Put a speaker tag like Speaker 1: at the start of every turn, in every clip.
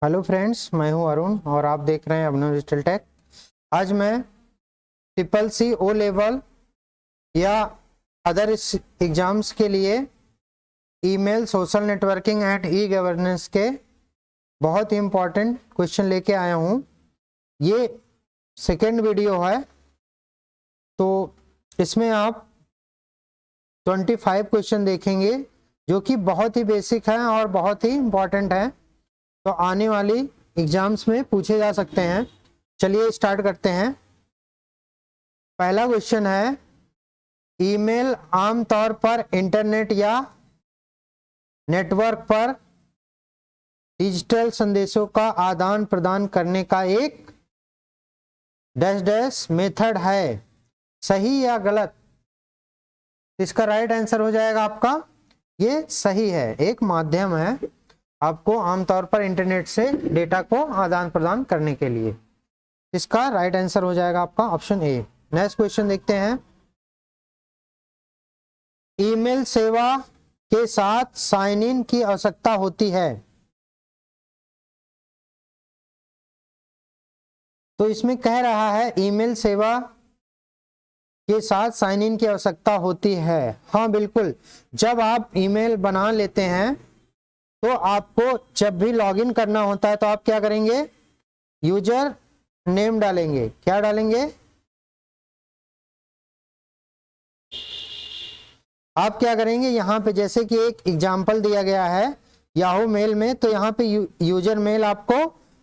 Speaker 1: Hello friends, मैं हूं अरुण और आप देख रहे हैं अभिनव डिजिटल टेक। आज मैं ट्रिपल सी ओ लेवल या अदर एग्जाम्स के लिए email social networking and e governance के बहुत ही इम्पोर्टेंट क्वेश्चन लेके आया हूं। ये सेकेंड वीडियो है, तो इसमें आप 25 क्वेश्चन देखेंगे जो कि बहुत ही बेसिक है और बहुत ही इम्पोर्टेंट है, तो आने वाली एग्जाम्स में पूछे जा सकते हैं। चलिए स्टार्ट करते हैं। पहला क्वेश्चन है, ईमेल आमतौर पर इंटरनेट या नेटवर्क पर डिजिटल संदेशों का आदान प्रदान करने का एक डैश डैश मेथड है, सही या गलत? इसका राइट आंसर हो जाएगा आपका ये सही है, एक माध्यम है आपको आमतौर पर इंटरनेट से डेटा को आदान प्रदान करने के लिए। इसका राइट आंसर हो जाएगा आपका ऑप्शन ए। नेक्स्ट क्वेश्चन देखते हैं, ईमेल सेवा के साथ साइन इन की आवश्यकता होती है, तो इसमें कह रहा है ईमेल सेवा के साथ साइन इन की आवश्यकता होती है। हाँ बिल्कुल, जब आप ईमेल बना लेते हैं तो आपको जब भी लॉगिन करना होता है तो आप क्या करेंगे, यूजर नेम डालेंगे। क्या डालेंगे? आप क्या करेंगे, यहाँ पे जैसे कि एक एग्जांपल दिया गया है याहू मेल में, तो यहाँ पे यूजर मेल आपको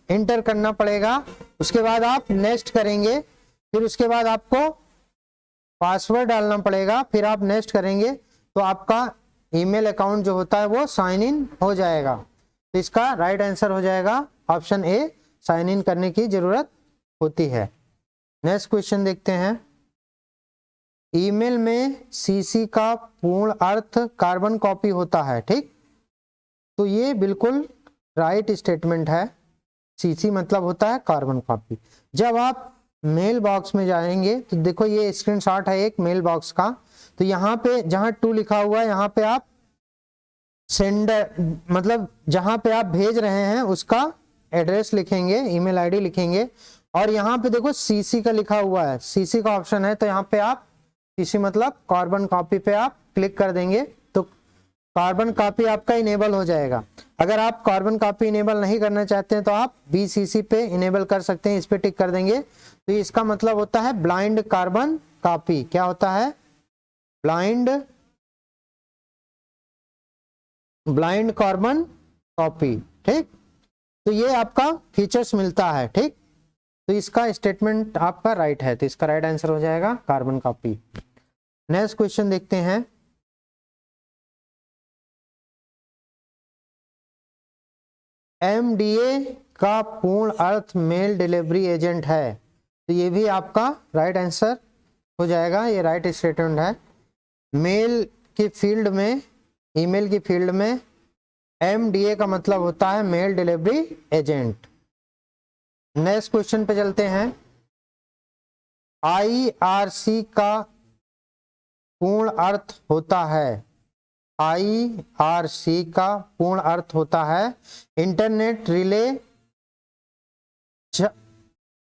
Speaker 1: एंटर करना पड़ेगा। उसके बाद आप नेक्स्ट करेंगे, फिर उसके बाद आपको पासवर्ड डालना पड़ेगा, फिर आप नेक्स्ट करेंगे तो आपका ईमेल अकाउंट जो होता है वो साइन इन हो जाएगा। तो इसका राइट आंसर हो जाएगा ऑप्शन ए, साइन इन करने की जरूरत होती है। नेक्स्ट क्वेश्चन देखते हैं, ईमेल में सीसी का पूर्ण अर्थ कार्बन कॉपी होता है, ठीक? तो ये बिल्कुल राइट स्टेटमेंट है। सीसी मतलब होता है कार्बन कॉपी। जब आप मेल बॉक्स में जाएंगे तो देखो ये स्क्रीनशॉट है एक मेल बॉक्स का, तो यहाँ पे जहाँ टू लिखा हुआ है यहाँ पे आप सेंडर मतलब जहाँ पे आप भेज रहे हैं उसका एड्रेस लिखेंगे, ईमेल आईडी लिखेंगे, और यहाँ पे देखो सीसी का लिखा हुआ है, सीसी का ऑप्शन है, तो यहाँ पे आप सीसी मतलब कार्बन कॉपी पे आप क्लिक कर देंगे तो कार्बन कॉपी आपका इनेबल हो जाएगा। अगर आप कार्बन कॉपी इनेबल नहीं करना चाहते हैं तो आप BCC पे इनेबल कर सकते हैं, इस पे टिक कर देंगे। तो इसका मतलब होता है ब्लाइंड कार्बन कॉपी। क्या होता है? ब्लाइंड कार्बन कॉपी, ठीक? तो ये आपका फीचर्स मिलता है, ठीक? तो इसका स्टेटमेंट आपका राइट है, तो इसका राइट आंसर हो जाएगा कार्बन कॉपी। नेक्स्ट क्वेश्चन देखते हैं, MDA का पूर्ण अर्थ मेल डिलीवरी एजेंट है, तो ये भी आपका राइट आंसर हो जाएगा, ये राइट स्टेटमेंट है। मेल की फील्ड में, ईमेल की फील्ड में MDA का मतलब होता है mail delivery agent. Next question पे चलते हैं, IRC का पूर्ण अर्थ होता है, IRC का पूर्ण अर्थ होता है इंटरनेट रिले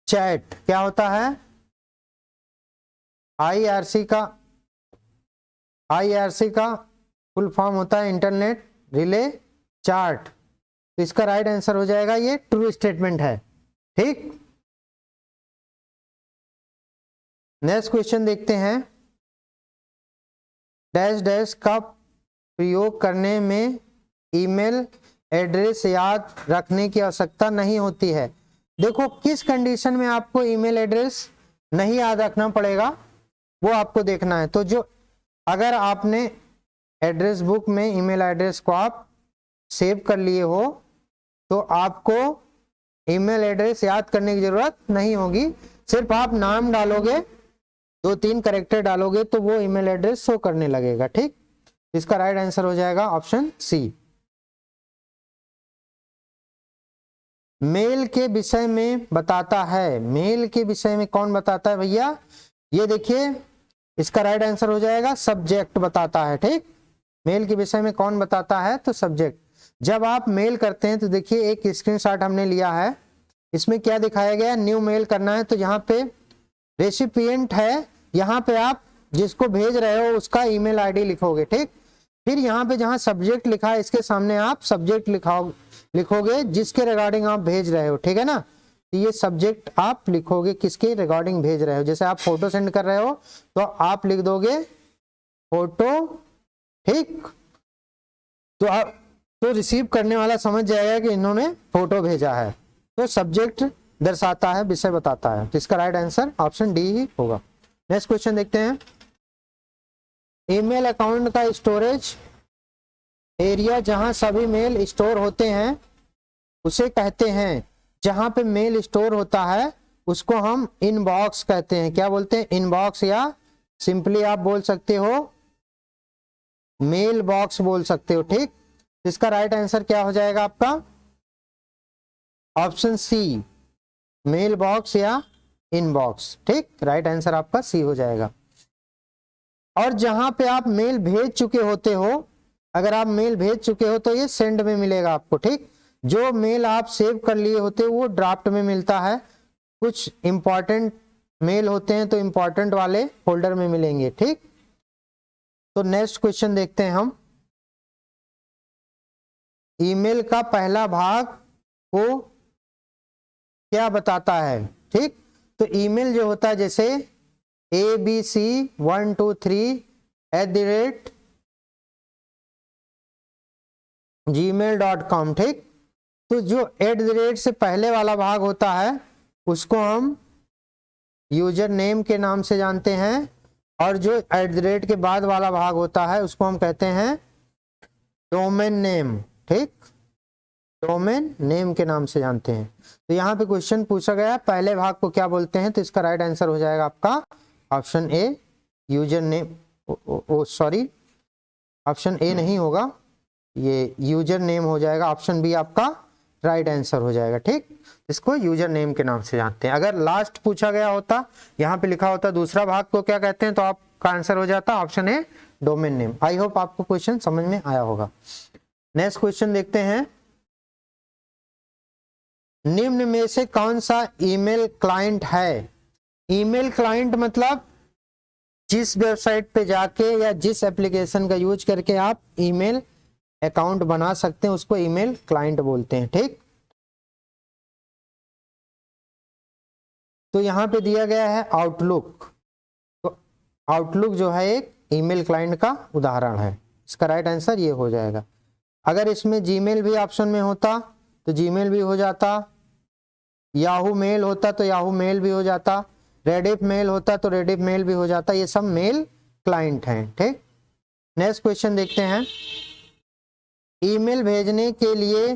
Speaker 1: चैट। क्या होता है? IRC का फुल फॉर्म होता है इंटरनेट रिले चार्ट। तो इसका राइट आंसर हो जाएगा, ये ट्रू स्टेटमेंट है, ठीक? नेक्स्ट क्वेश्चन देखते हैं, डैश डैश का प्रयोग करने में ईमेल एड्रेस याद रखने की आवश्यकता नहीं होती है। देखो किस कंडीशन में आपको ईमेल एड्रेस नहीं याद रखना पड़ेगा वो आपको देखना है। तो जो अगर आपने एड्रेस बुक में ईमेल एड्रेस को आप सेव कर लिए हो तो आपको ईमेल एड्रेस याद करने की जरूरत नहीं होगी, सिर्फ आप नाम डालोगे, 2-3 कैरेक्टर डालोगे तो वो ईमेल एड्रेस शो करने लगेगा, ठीक? इसका राइट आंसर हो जाएगा ऑप्शन सी। मेल के विषय में बताता है, मेल के विषय में कौन बताता है भैया? ये देखिए, इसका राइट आंसर हो जाएगा सब्जेक्ट बताता है, ठीक? मेल के विषय में कौन बताता है? तो सब्जेक्ट। जब आप मेल करते हैं तो देखिए एक स्क्रीनशॉट हमने लिया है, इसमें क्या दिखाया गया, न्यू मेल करना है तो यहाँ पे रेसिपिएंट है, यहाँ पे आप जिसको भेज रहे हो उसका ईमेल आईडी लिखोगे, ठीक। फिर यहाँ पे जहाँ सब्जेक्ट लिखा है इसके सामने आप सब्जेक्ट लिखोगे जिसके रिगार्डिंग आप भेज रहे हो, ठीक है ना। तो ये सब्जेक्ट आप लिखोगे किसके रिगार्डिंग भेज रहे हो। जैसे आप फोटो सेंड कर रहे हो तो आप लिख दोगे फोटो, ठीक। तो आप तो रिसीव करने वाला समझ जाएगा कि इन्होंने फोटो भेजा है, तो सब्जेक्ट दर्शाता है, विषय बताता है। तो इसका राइट आंसर ऑप्शन डी ही होगा। नेक्स्ट क्वेश्चन देखते हैं। ईमेल अकाउंट का स्टोरेज एरिया जहां सभी मेल स्टोर होते हैं उसे कहते हैं, जहां पे मेल स्टोर होता है उसको हम इनबॉक्स कहते हैं। क्या बोलते हैं, इनबॉक्स, या सिंपली आप बोल सकते हो मेल बॉक्स बोल सकते हो, ठीक। इसका राइट आंसर क्या हो जाएगा आपका, ऑप्शन सी, मेल बॉक्स या इनबॉक्स, ठीक। राइट आंसर आपका सी हो जाएगा। और जहां पे आप मेल भेज चुके होते हो, अगर आप मेल भेज चुके हो तो ये सेंड में मिलेगा आपको, ठीक। जो मेल आप सेव कर लिए होते हो वो ड्राफ्ट में मिलता है, कुछ इंपॉर्टेंट मेल होते हैं तो इंपॉर्टेंट वाले फोल्डर में मिलेंगे, ठीक। तो नेक्स्ट क्वेश्चन देखते हैं हम। ईमेल का पहला भाग को क्या बताता है, ठीक। तो ईमेल जो होता है जैसे abc123@gmail.com, ठीक। तो जो @ से पहले वाला भाग होता है उसको हम यूजर नेम के नाम से जानते हैं, और जो @ के बाद वाला भाग होता है उसको हम कहते हैं डोमेन नेम, ठीक। डोमेन नेम के नाम से जानते हैं। तो यहाँ पे क्वेश्चन पूछा गया पहले भाग को क्या बोलते हैं, तो इसका राइट आंसर हो जाएगा आपका option A, user name. Sorry, option A नहीं होगा, ये यूजर नेम हो जाएगा। ऑप्शन बी आपका राइट आंसर हो जाएगा, ठीक। इसको यूजर नेम के नाम से जानते हैं। अगर लास्ट पूछा गया होता, यहाँ पे लिखा होता दूसरा भाग को क्या कहते हैं, तो आपका आंसर हो जाता option A, domain name. I hope आपको क्वेश्चन समझ में आया होगा। नेक्स्ट क्वेश्चन देखते हैं। निम्न में से कौन सा ईमेल क्लाइंट है। ईमेल क्लाइंट मतलब जिस वेबसाइट पे जाके या जिस एप्लीकेशन का यूज करके आप ईमेल अकाउंट बना सकते हैं उसको ईमेल क्लाइंट बोलते हैं, ठीक। तो यहां पे दिया गया है आउटलुक। तो आउटलुक जो है एक ईमेल क्लाइंट का उदाहरण है। इसका राइट आंसर ये हो जाएगा। अगर इसमें जीमेल भी ऑप्शन में होता तो जीमेल भी हो जाता, याहू मेल होता तो याहू मेल भी हो जाता, रेडिफ मेल होता तो रेडिफ मेल भी हो जाता। ये सब मेल क्लाइंट हैं, ठीक। नेक्स्ट क्वेश्चन देखते हैं। ईमेल भेजने के लिए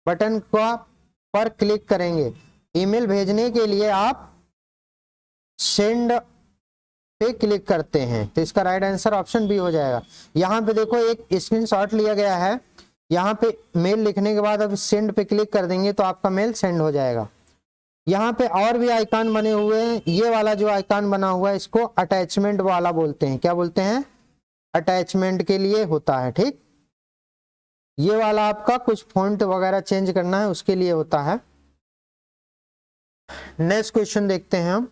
Speaker 1: बटन पर क्लिक करेंगे। ईमेल भेजने के लिए आप सेंड पे क्लिक करते हैं, तो इसका राइट आंसर ऑप्शन बी हो जाएगा। यहाँ पे देखो एक स्क्रीनशॉट लिया गया है, यहाँ पे मेल लिखने के बाद अब सेंड पे क्लिक कर देंगे तो आपका मेल सेंड हो जाएगा। यहाँ पे और भी आइकन बने हुए हैं। ये वाला जो आइकन बना हुआ है इसको अटैचमेंट वाला बोलते हैं। क्या बोलते हैं, अटैचमेंट के लिए होता है, ठीक। ये वाला आपका कुछ फॉन्ट वगैरह चेंज करना है उसके लिए होता है। नेक्स्ट क्वेश्चन देखते हैं हम।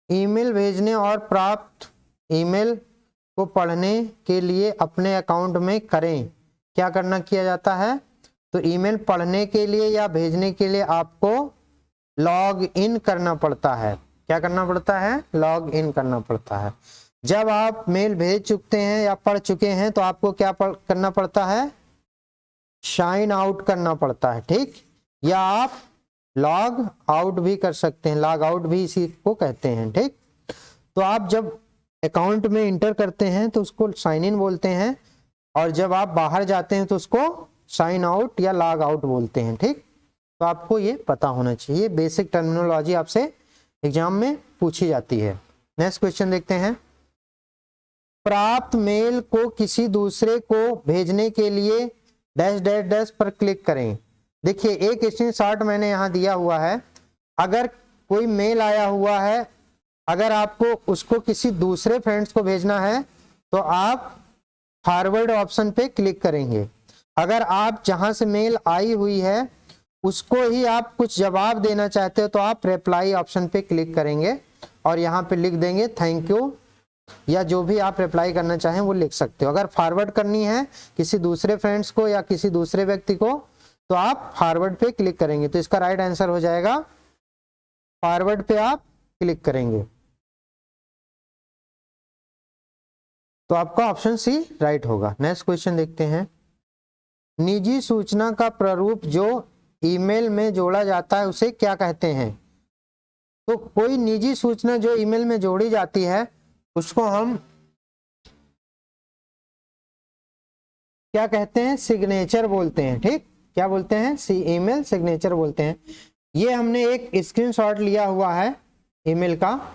Speaker 1: ईमेल भेजने और प्राप्त ईमेल को पढ़ने के लिए अपने अकाउंट में करें क्या करना किया जाता है, तो ईमेल पढ़ने के लिए या भेजने के लिए आपको लॉग इन करना पड़ता है। क्या करना पड़ता है, लॉग इन करना पड़ता है। जब आप मेल भेज चुके हैं या पढ़ चुके हैं तो आपको क्या करना पड़ता है, साइन आउट करना पड़ता है, ठीक। या आप लॉग आउट भी कर सकते हैं, लॉग आउट भी इसी को कहते हैं, ठीक। तो आप जब अकाउंट में इंटर करते हैं तो उसको साइन इन बोलते हैं, और जब आप बाहर जाते हैं तो उसको साइन आउट या लॉग आउट बोलते हैं, ठीक। तो आपको ये पता होना चाहिए, बेसिक टर्मिनोलॉजी आपसे एग्जाम में पूछी जाती है। नेक्स्ट क्वेश्चन देखते हैं। प्राप्त मेल को किसी दूसरे को भेजने के लिए डैश डैश डैश पर क्लिक करें। देखिए एक स्क्रीनशॉट मैंने यहाँ दिया हुआ है। अगर कोई मेल आया हुआ है, अगर आपको उसको किसी दूसरे फ्रेंड्स को भेजना है तो आप फॉरवर्ड ऑप्शन पे क्लिक करेंगे। अगर आप जहां से मेल आई हुई है उसको ही आप कुछ जवाब देना चाहते हो तो आप रिप्लाई ऑप्शन पे क्लिक करेंगे और यहाँ पे लिख देंगे थैंक यू, या जो भी आप रिप्लाई करना चाहें वो लिख सकते हो। अगर फॉरवर्ड करनी है किसी दूसरे फ्रेंड्स को या किसी दूसरे व्यक्ति को तो आप फॉरवर्ड पे क्लिक करेंगे। तो इसका राइट आंसर हो जाएगा फॉरवर्ड पे आप क्लिक करेंगे, तो आपका ऑप्शन सी राइट होगा। नेक्स्ट क्वेश्चन देखते हैं। निजी सूचना का प्रारूप जो ईमेल में जोड़ा जाता है उसे क्या कहते हैं? तो कोई निजी सूचना जो ईमेल में जोड़ी जाती है उसको हम क्या कहते हैं? सिग्नेचर बोलते हैं। ठीक, क्या बोलते हैं? ईमेल सिग्नेचर बोलते हैं। ये हमने एक स्क्रीनशॉट लिया हुआ है ईमेल का।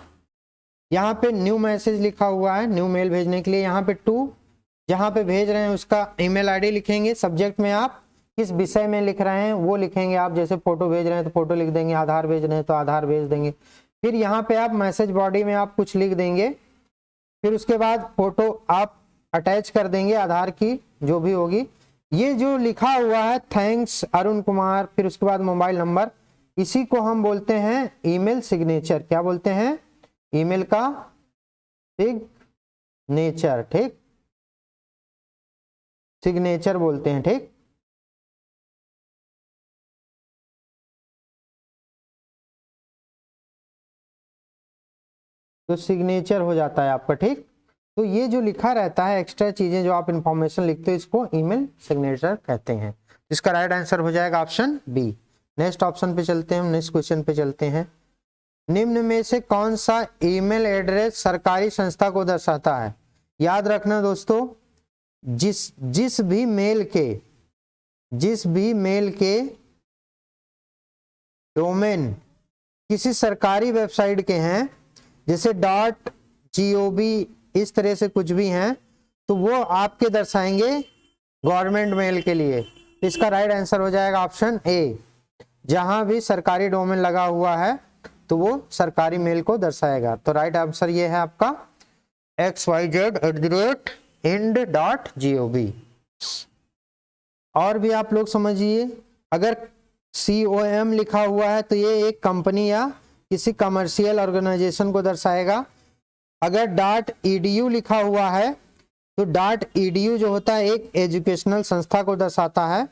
Speaker 1: यहाँ पे न्यू मैसेज लिखा हुआ है, न्यू मेल भेजने के लिए। यहाँ पे टू, जहाँ पे भेज रहे हैं उसका ईमेल आईडी लिखेंगे। सब्जेक्ट में आप किस विषय में लिख रहे हैं वो लिखेंगे। आप जैसे फोटो भेज रहे हैं तो फोटो लिख देंगे, आधार भेज रहे हैं तो आधार भेज देंगे। फिर यहाँ पे आप मैसेज बॉडी में आप कुछ लिख देंगे। फिर उसके बाद फोटो आप अटैच कर देंगे, आधार की जो भी होगी। ये जो लिखा हुआ है थैंक्स अरुण कुमार, फिर उसके बाद मोबाइल नंबर, इसी को हम बोलते हैं ईमेल सिग्नेचर। क्या बोलते हैं? ईमेल का सिग्नेचर। ठीक, सिग्नेचर बोलते हैं। ठीक, तो सिग्नेचर हो जाता है आपका। ठीक, तो ये जो लिखा रहता है एक्स्ट्रा चीजें जो आप इंफॉर्मेशन लिखते हो इसको ईमेल सिग्नेचर कहते हैं। इसका राइट आंसर हो जाएगा ऑप्शन बी। नेक्स्ट ऑप्शन पे चलते हैं, नेक्स्ट क्वेश्चन पे चलते हैं। निम्न में से कौन सा ईमेल एड्रेस सरकारी संस्था को दर्शाता है? याद रखना दोस्तों, जिस भी मेल के डोमेन किसी सरकारी वेबसाइट के हैं, जैसे .gov इस तरह से कुछ भी हैं, तो वो आपके दर्शाएंगे गवर्नमेंट मेल के लिए। तो इसका राइट आंसर हो जाएगा ऑप्शन ए। जहां भी सरकारी डोमेन लगा हुआ है तो वो सरकारी मेल को दर्शाएगा। तो राइट आंसर ये है आपका xyz@ind.gov। और भी आप लोग समझिए, अगर COM लिखा हुआ है तो ये एक कंपनी या किसी कमर्शियल ऑर्गेनाइजेशन को दर्शाएगा। अगर .edu लिखा हुआ है तो .edu जो होता है एक एजुकेशनल संस्था को दर्शाता है।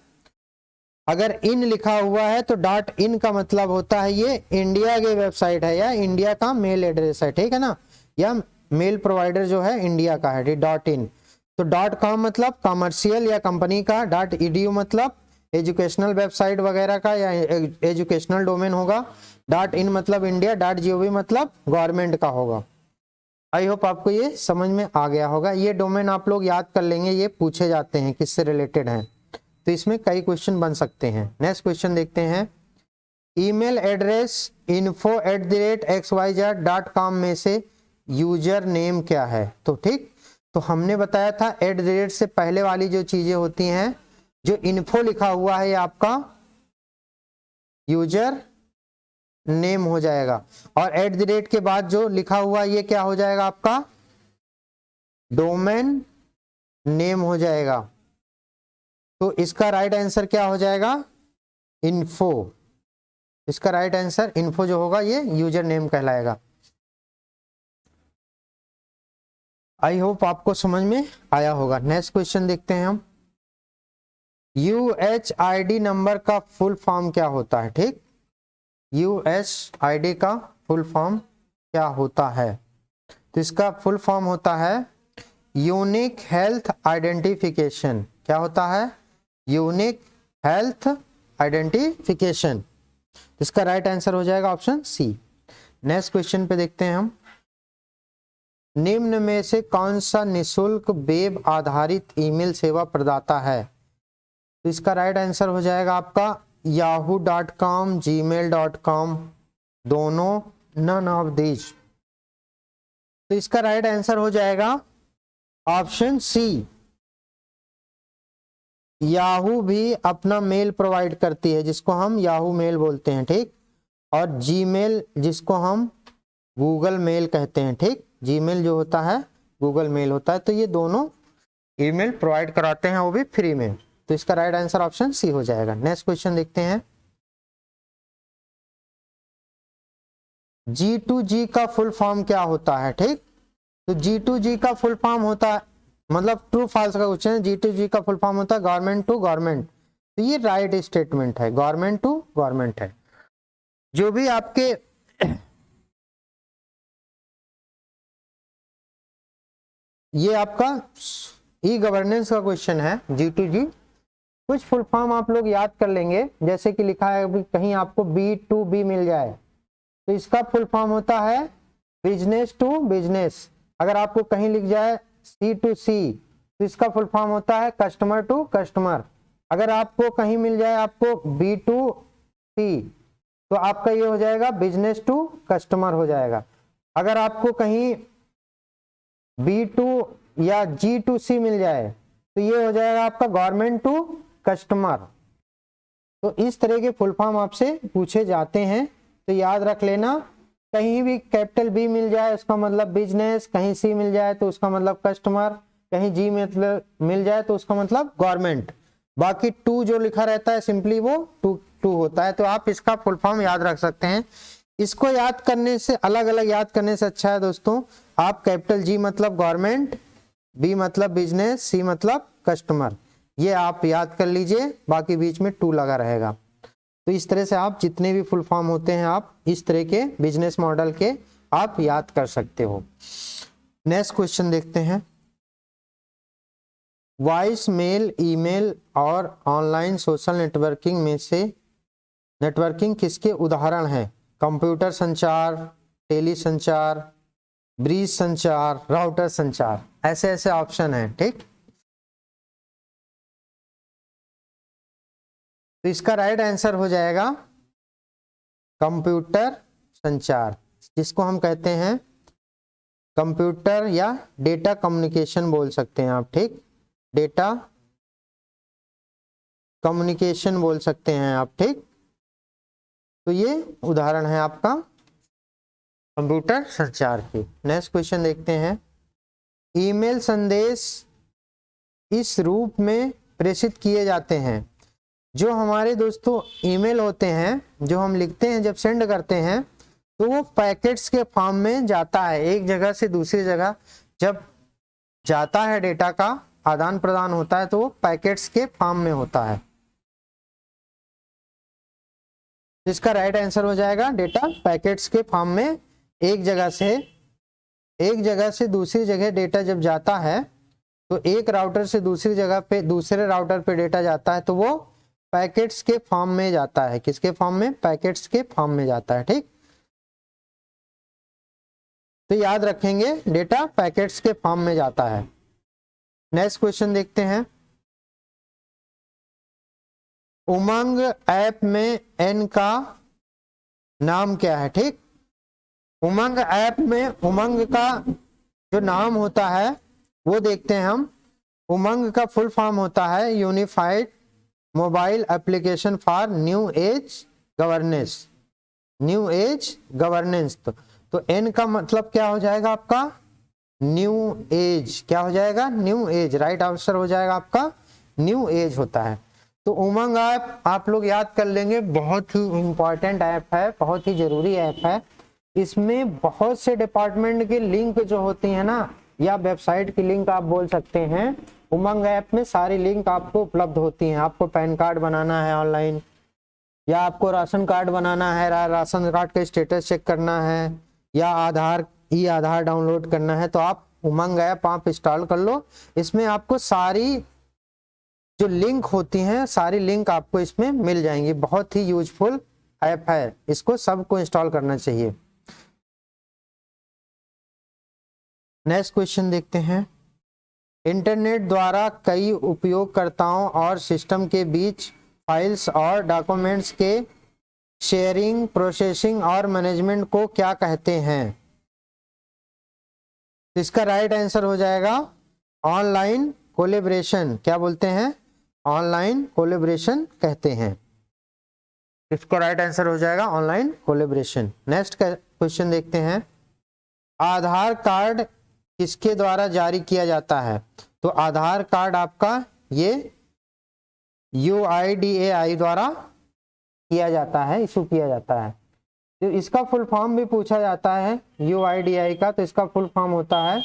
Speaker 1: अगर इन लिखा हुआ है तो .in का मतलब होता है ये इंडिया की वेबसाइट है या इंडिया का मेल एड्रेस है। ठीक है ना, या मेल प्रोवाइडर जो है इंडिया का है। .in तो .com मतलब कमर्शियल या कंपनी का, .edu मतलब एजुकेशनल वेबसाइट वगैरह का या एजुकेशनल डोमेन होगा। .in मतलब इंडिया, .gov मतलब गवर्नमेंट का होगा। आई होप आपको ये समझ में आ गया होगा। ये डोमेन आप लोग याद कर लेंगे, ये पूछे जाते हैं किससे रिलेटेड हैं, तो इसमें कई क्वेश्चन बन सकते हैं। नेक्स्ट क्वेश्चन देखते हैं। ईमेल एड्रेस info@xyz.com में से यूजर नेम क्या है? तो ठीक, तो हमने बताया था @ से पहले वाली जो चीजें होती हैं, जो इन्फो लिखा हुआ है ये आपका यूजर नेम हो जाएगा, और @ के बाद जो लिखा हुआ ये क्या हो जाएगा आपका डोमेन नेम हो जाएगा। तो इसका राइट आंसर क्या हो जाएगा? इन्फो। इसका राइट आंसर इन्फो जो होगा ये यूजर नेम कहलाएगा। आई होप आपको समझ में आया होगा। नेक्स्ट क्वेश्चन देखते हैं हम। UHID नंबर का फुल फॉर्म क्या होता है? ठीक, UHID का फुल फॉर्म क्या होता है? तो इसका फुल फॉर्म होता है यूनिक हेल्थ आइडेंटिफिकेशन। क्या होता है? Unique health identification. इसका राइट आंसर हो जाएगा ऑप्शन सी। नेक्स्ट क्वेश्चन पे देखते हैं हम। निम्न में से कौन सा निशुल्क वेब आधारित ईमेल सेवा प्रदाता है? तो इसका राइट आंसर हो जाएगा आपका yahoo.com, gmail.com, दोनों, नन ऑफ दीज। तो इसका राइट आंसर हो जाएगा ऑप्शन सी। याहू भी अपना मेल प्रोवाइड करती है जिसको हम याहू मेल बोलते हैं। ठीक, और जीमेल जिसको हम गूगल मेल कहते हैं। ठीक, जीमेल जो होता है गूगल मेल होता है। तो ये दोनों ईमेल प्रोवाइड कराते हैं, वो भी फ्री में। तो तो इसका राइट आंसर ऑप्शन सी हो जाएगा। नेक्स्ट क्वेश्चन देखते हैं। G2G का फुल फॉर्म क्या होता है? ठीक, तो G2G का फुल फॉर्म होता है, मतलब ट्रू फॉल्स का क्वेश्चन है। G2G का फुल फॉर्म होता है गवर्नमेंट टू गवर्नमेंट, तो ये राइट स्टेटमेंट है, गवर्नमेंट टू गवर्नमेंट है। जो भी आपके ये आपका ई गवर्नेंस का क्वेश्चन है G2G। कुछ फुल फॉर्म आप लोग याद कर लेंगे, जैसे कि लिखा है अभी कहीं आपको B2B मिल जाए तो इसका फुल फॉर्म होता है बिजनेस टू बिजनेस। अगर आपको कहीं लिख जाए C2C तो इसका फुल फॉर्म होता है कस्टमर टू कस्टमर। अगर आपको कहीं मिल जाए आपको B2C तो आपका ये हो जाएगा बिजनेस टू कस्टमर हो जाएगा। अगर आपको कहीं B2 या G2C मिल जाए तो ये हो जाएगा आपका गवर्नमेंट टू कस्टमर। तो इस तरह के फुल फॉर्म आपसे पूछे जाते हैं, तो याद रख लेना। कहीं भी कैपिटल B मिल जाए उसका मतलब बिजनेस, कहीं C मिल जाए तो उसका मतलब कस्टमर, कहीं G मतलब मिल जाए तो उसका मतलब गवर्नमेंट। बाकी टू जो लिखा रहता है सिंपली वो टू होता है। तो आप इसका फुल फॉर्म याद रख सकते हैं। इसको याद करने से, अलग अलग याद करने से अच्छा है दोस्तों, आप कैपिटल G मतलब गवर्नमेंट, B मतलब बिजनेस, C मतलब कस्टमर, ये आप याद कर लीजिए, बाकी बीच में टू लगा रहेगा। तो इस तरह से आप जितने भी फुल फॉर्म होते हैं आप इस तरह के बिजनेस मॉडल के आप याद कर सकते हो। नेक्स्ट क्वेश्चन देखते हैं। वॉइस मेल, ईमेल और ऑनलाइन सोशल नेटवर्किंग में से नेटवर्किंग किसके उदाहरण हैं? कंप्यूटर संचार, टेली संचार, ब्रिज संचार, राउटर संचार, ऐसे ऐसे ऑप्शन हैं। ठीक, तो इसका राइट आंसर हो जाएगा कंप्यूटर संचार, जिसको हम कहते हैं कंप्यूटर या डेटा कम्युनिकेशन बोल सकते हैं आप। ठीक, डेटा कम्युनिकेशन बोल सकते हैं आप। ठीक, तो ये उदाहरण है आपका कंप्यूटर संचार की। नेक्स्ट क्वेश्चन देखते हैं। ईमेल संदेश इस रूप में प्रेषित किए जाते हैं। जो हमारे दोस्तों ईमेल होते हैं, जो हम लिखते हैं जब सेंड करते हैं तो वो पैकेट्स के फॉर्म में जाता है, एक जगह से दूसरी जगह जब जाता है, डेटा का आदान प्रदान होता है तो वो पैकेट्स के फॉर्म में होता है। इसका राइट आंसर हो जाएगा डेटा पैकेट्स के फॉर्म में, एक जगह से दूसरी जगह डेटा जब जाता है तो एक राउटर से दूसरी जगह पे, दूसरे राउटर पे डेटा जाता है तो वो पैकेट्स के फॉर्म में जाता है। किसके फॉर्म में? पैकेट्स के फॉर्म में जाता है। ठीक, तो याद रखेंगे डेटा पैकेट्स के फॉर्म में जाता है। नेक्स्ट क्वेश्चन देखते हैं। उमंग ऐप में N का नाम क्या है? ठीक, उमंग ऐप में उमंग का जो नाम होता है वो देखते हैं हम। उमंग का फुल फॉर्म होता है unified mobile application for new age governance, new age governance. तो N का मतलब क्या हो जाएगा आपका? New age. क्या हो जाएगा? New age. राइट आंसर हो जाएगा आपका न्यू एज होता है। तो उमंग ऐप आप लोग याद कर लेंगे, बहुत ही इंपॉर्टेंट ऐप है, बहुत ही जरूरी ऐप है। इसमें बहुत से डिपार्टमेंट की लिंक जो होती है ना, या वेबसाइट की लिंक आप बोल सकते हैं, उमंग ऐप में सारी लिंक आपको उपलब्ध होती हैं। आपको पैन कार्ड बनाना है ऑनलाइन, या आपको राशन कार्ड बनाना है, राशन कार्ड का स्टेटस चेक करना है, या आधार डाउनलोड करना है, तो आप उमंग ऐप आप इंस्टॉल कर लो। इसमें आपको सारी जो लिंक होती हैं, सारी लिंक आपको इसमें मिल जाएंगी। बहुत ही यूजफुल ऐप है, इसको सबको इंस्टॉल करना चाहिए। नेक्स्ट क्वेश्चन देखते हैं। इंटरनेट द्वारा कई उपयोगकर्ताओं और सिस्टम के बीच फाइल्स और डॉक्यूमेंट्स के शेयरिंग, प्रोसेसिंग और मैनेजमेंट को क्या कहते हैं? इसका राइट आंसर हो जाएगा ऑनलाइन कोलैबोरेशन। क्या बोलते हैं? ऑनलाइन कोलैबोरेशन कहते हैं। इसका राइट आंसर हो जाएगा ऑनलाइन कोलैबोरेशन। नेक्स्ट क्वेश्चन देखते हैं। आधार कार्ड किसके द्वारा जारी किया जाता है? तो आधार कार्ड आपका ये UIDAI द्वारा किया जाता है, इशू किया जाता है। तो इसका फुल फॉर्म भी पूछा जाता है UIDAI का, तो इसका फुल फॉर्म होता है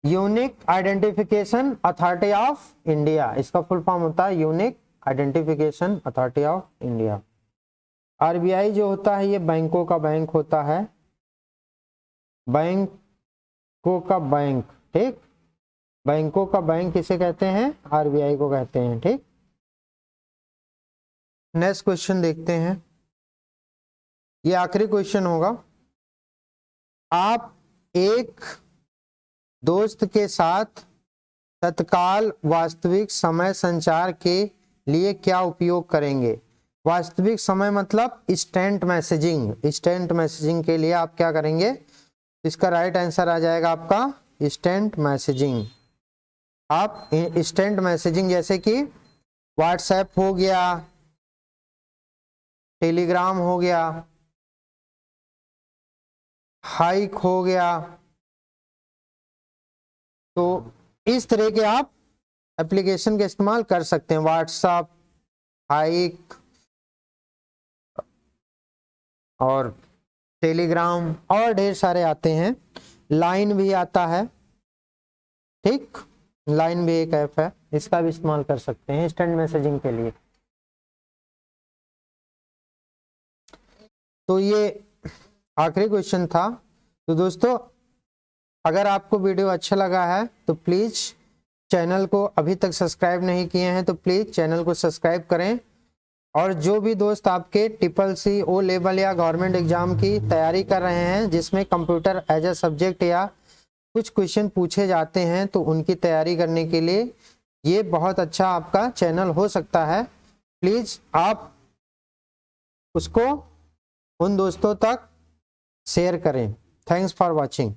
Speaker 1: unique identification authority of India. इसका फुल फॉर्म होता है unique identification authority of India. RBI जो होता है ये बैंकों का बैंक होता है, बैंकों का बैंक, ठीक। बैंकों का बैंक किसे कहते हैं? RBI को कहते हैं, ठीक। नेक्स्ट क्वेश्चन देखते हैं, ये आखिरी क्वेश्चन होगा। आप एक दोस्त के साथ तत्काल वास्तविक समय संचार के लिए क्या उपयोग करेंगे? वास्तविक समय मतलब इंस्टेंट मैसेजिंग। इंस्टेंट मैसेजिंग के लिए आप क्या करेंगे? इसका राइट आंसर आ जाएगा आपका इंस्टेंट मैसेजिंग। आप इंस्टेंट मैसेजिंग जैसे कि व्हाट्सएप हो गया, टेलीग्राम हो गया, हाइक हो गया, तो इस तरह के आप एप्लीकेशन का इस्तेमाल कर सकते हैं। व्हाट्सएप, हाइक और टेलीग्राम और ढेर सारे आते हैं, लाइन भी आता है, ठीक। लाइन भी एक ऐप है, इसका भी इस्तेमाल कर सकते हैं इंस्टेंट मैसेजिंग के लिए। तो ये आखिरी क्वेश्चन था। तो दोस्तों अगर आपको वीडियो अच्छा लगा है तो प्लीज़ चैनल को अभी तक सब्सक्राइब नहीं किए हैं तो प्लीज़ चैनल को सब्सक्राइब करें। और जो भी दोस्त आपके CCC O लेवल या गवर्नमेंट एग्जाम की तैयारी कर रहे हैं जिसमें कंप्यूटर एज ए सब्जेक्ट या कुछ क्वेश्चन पूछे जाते हैं, तो उनकी तैयारी करने के लिए ये बहुत अच्छा आपका चैनल हो सकता है। प्लीज़ आप उसको उन दोस्तों तक शेयर करें। Thanks for watching.